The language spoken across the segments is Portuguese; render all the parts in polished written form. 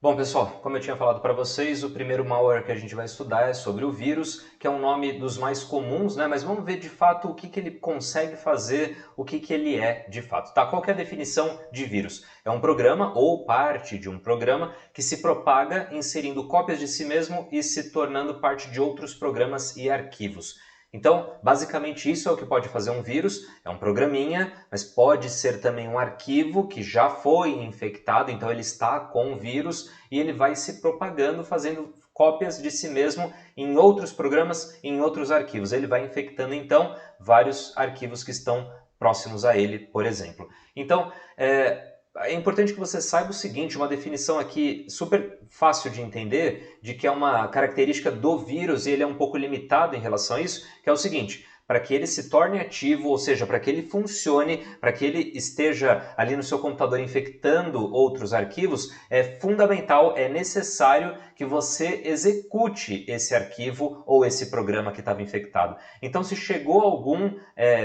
Bom, pessoal, como eu tinha falado para vocês, o primeiro malware que a gente vai estudar é sobre o vírus, que é um nome dos mais comuns, né? Mas vamos ver de fato o que ele consegue fazer, o que ele é de fato, tá? Qual que é a definição de vírus? É um programa ou parte de um programa que se propaga inserindo cópias de si mesmo e se tornando parte de outros programas e arquivos. Então, basicamente isso é o que pode fazer um vírus, é um programinha, mas pode ser também um arquivo que já foi infectado, então ele está com o vírus e ele vai se propagando, fazendo cópias de si mesmo em outros programas, em outros arquivos. Ele vai infectando então vários arquivos que estão próximos a ele, por exemplo. Então, é importante que você saiba o seguinte, uma definição aqui super fácil de entender, de que é uma característica do vírus e ele é um pouco limitado em relação a isso, que é o seguinte: para que ele se torne ativo, ou seja, para que ele funcione, para que ele esteja ali no seu computador infectando outros arquivos, é fundamental, é necessário que você execute esse arquivo ou esse programa que estava infectado. Então, se chegou algum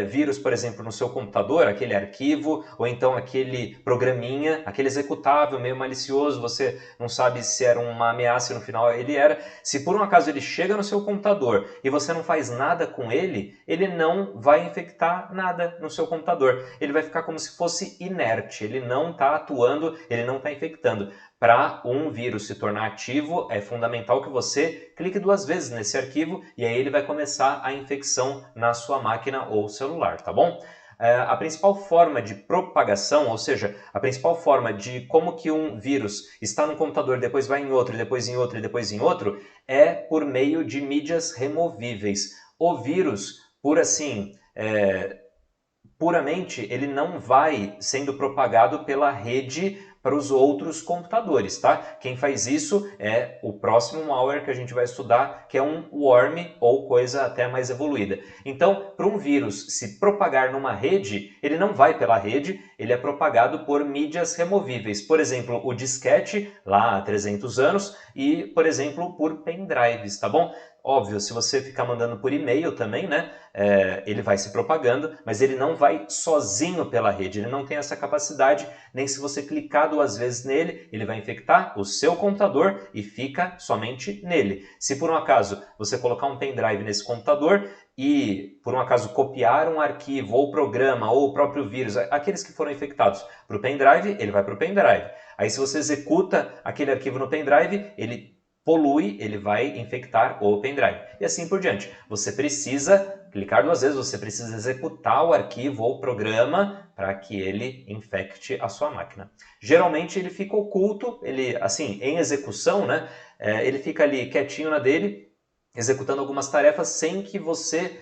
vírus, por exemplo, no seu computador, aquele arquivo, ou então aquele programinha, aquele executável meio malicioso, você não sabe se era uma ameaça e no final ele era. Se por um acaso ele chega no seu computador e você não faz nada com ele não vai infectar nada no seu computador. Ele vai ficar como se fosse inerte, ele não está atuando, ele não está infectando. Para um vírus se tornar ativo, é fundamental que você clique 2 vezes nesse arquivo e aí ele vai começar a infecção na sua máquina ou celular, tá bom? A principal forma de propagação, ou seja, a principal forma de como que um vírus está no computador, depois vai em outro, depois em outro e depois em outro, é por meio de mídias removíveis. O vírus, puramente, ele não vai sendo propagado pela rede para os outros computadores, tá? Quem faz isso é o próximo malware que a gente vai estudar, que é um worm ou coisa até mais evoluída. Então, para um vírus se propagar numa rede, ele não vai pela rede, ele é propagado por mídias removíveis. Por exemplo, o disquete, lá há 300 anos, e, por exemplo, por pendrives, tá bom? Óbvio, se você ficar mandando por e-mail também, né? Ele vai se propagando, mas ele não vai sozinho pela rede, ele não tem essa capacidade, nem se você clicar 2 vezes nele, ele vai infectar o seu computador e fica somente nele. Se por um acaso você colocar um pendrive nesse computador e por um acaso copiar um arquivo ou programa ou o próprio vírus, aqueles que foram infectados para o pendrive, ele vai para o pendrive. Aí se você executa aquele arquivo no pendrive, ele polui, ele vai infectar o pendrive. E assim por diante. Você precisa clicar 2 vezes, você precisa executar o arquivo ou programa para que ele infecte a sua máquina. Geralmente ele fica oculto, ele, assim, em execução, né? Ele fica ali quietinho na dele, executando algumas tarefas sem que você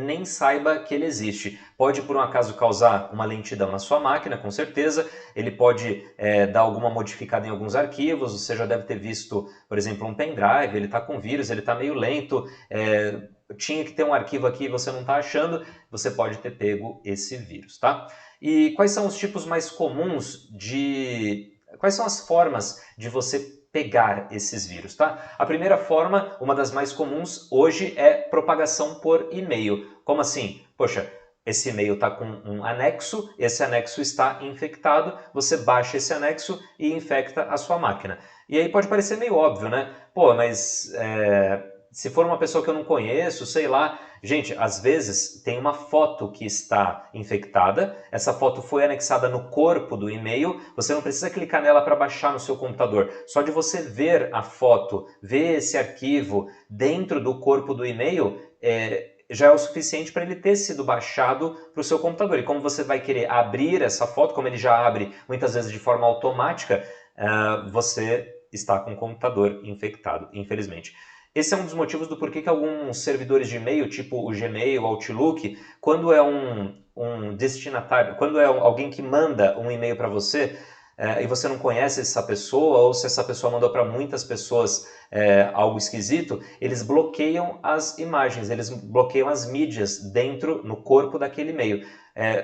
nem saiba que ele existe. Pode, por um acaso, causar uma lentidão na sua máquina, com certeza. Ele pode dar alguma modificada em alguns arquivos. Você já deve ter visto, por exemplo, um pendrive, ele está com vírus, ele está meio lento, tinha que ter um arquivo aqui e você não está achando, você pode ter pego esse vírus, tá? E quais são os tipos mais comuns de... Quais são as formas de você pegar esses vírus, tá? A primeira forma, uma das mais comuns hoje, é propagação por e-mail. Como assim? Poxa, esse e-mail está com um anexo, esse anexo está infectado, você baixa esse anexo e infecta a sua máquina. E aí pode parecer meio óbvio, né? Pô, mas se for uma pessoa que eu não conheço, sei lá. Gente, às vezes tem uma foto que está infectada, essa foto foi anexada no corpo do e-mail, você não precisa clicar nela para baixar no seu computador. Só de você ver a foto, ver esse arquivo dentro do corpo do e-mail, já é o suficiente para ele ter sido baixado para o seu computador. E como você vai querer abrir essa foto, como ele já abre muitas vezes de forma automática, você está com o computador infectado, infelizmente. Esse é um dos motivos do porquê que alguns servidores de e-mail, tipo o Gmail, o Outlook, quando é um destinatário, quando é alguém que manda um e-mail para você e você não conhece essa pessoa, ou se essa pessoa mandou para muitas pessoas algo esquisito, eles bloqueiam as imagens, eles bloqueiam as mídias dentro, no corpo daquele e-mail.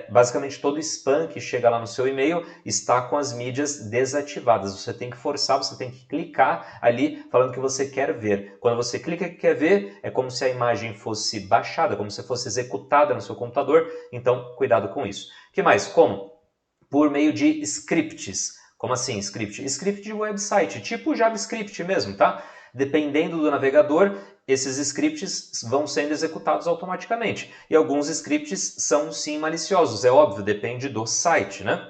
Basicamente todo spam que chega lá no seu e-mail está com as mídias desativadas. Você tem que forçar, você tem que clicar ali falando que você quer ver. Quando você clica que quer ver, é como se a imagem fosse baixada, como se fosse executada no seu computador. Então, cuidado com isso. O que mais? Como? Por meio de scripts. Como assim, script? Script de website, tipo JavaScript mesmo, tá? Dependendo do navegador, esses scripts vão sendo executados automaticamente. E alguns scripts são sim maliciosos, é óbvio, depende do site, né?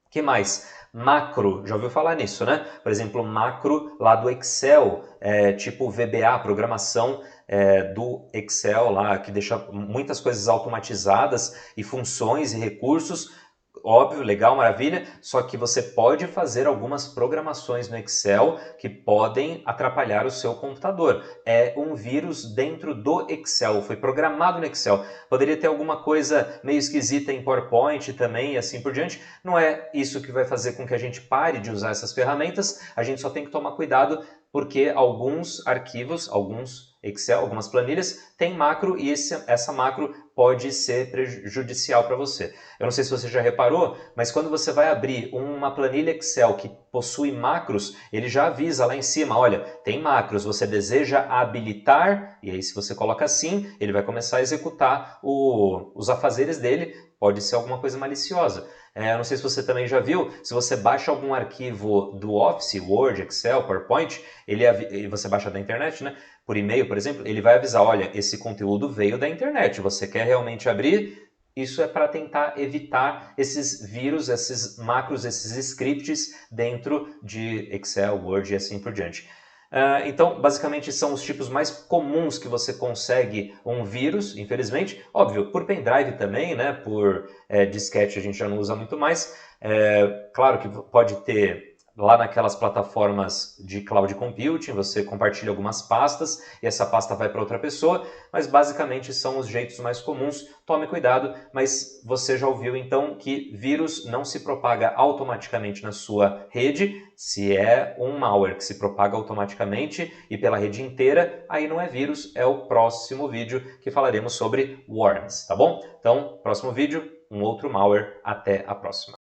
O que mais? Macro, já ouviu falar nisso, né? Por exemplo, macro lá do Excel, tipo VBA, programação do Excel lá, que deixa muitas coisas automatizadas e funções e recursos. Óbvio, legal, maravilha, só que você pode fazer algumas programações no Excel que podem atrapalhar o seu computador. É um vírus dentro do Excel, foi programado no Excel. Poderia ter alguma coisa meio esquisita em PowerPoint também e assim por diante. Não é isso que vai fazer com que a gente pare de usar essas ferramentas, a gente só tem que tomar cuidado porque alguns arquivos, alguns Excel, algumas planilhas, tem macro e essa macro pode ser prejudicial para você. Eu não sei se você já reparou, mas quando você vai abrir uma planilha Excel que possui macros, ele já avisa lá em cima, olha, tem macros, você deseja habilitar, e aí se você coloca assim, ele vai começar a executar os afazeres dele, pode ser alguma coisa maliciosa. Eu não sei se você também já viu, se você baixa algum arquivo do Office, Word, Excel, PowerPoint, você baixa da internet, né? Por e-mail, por exemplo, ele vai avisar, olha, esse conteúdo veio da internet, você quer realmente abrir? Isso é para tentar evitar esses vírus, esses macros, esses scripts dentro de Excel, Word e assim por diante. Então, basicamente, são os tipos mais comuns que você consegue um vírus, infelizmente. Óbvio, por pendrive também, né? Por disquete a gente já não usa muito mais. Claro que pode ter lá naquelas plataformas de cloud computing, você compartilha algumas pastas e essa pasta vai para outra pessoa, mas basicamente são os jeitos mais comuns. Tome cuidado, mas você já ouviu então que vírus não se propaga automaticamente na sua rede. Se é um malware que se propaga automaticamente e pela rede inteira, aí não é vírus, é o próximo vídeo que falaremos sobre worms, tá bom? Então, próximo vídeo, um outro malware. Até a próxima.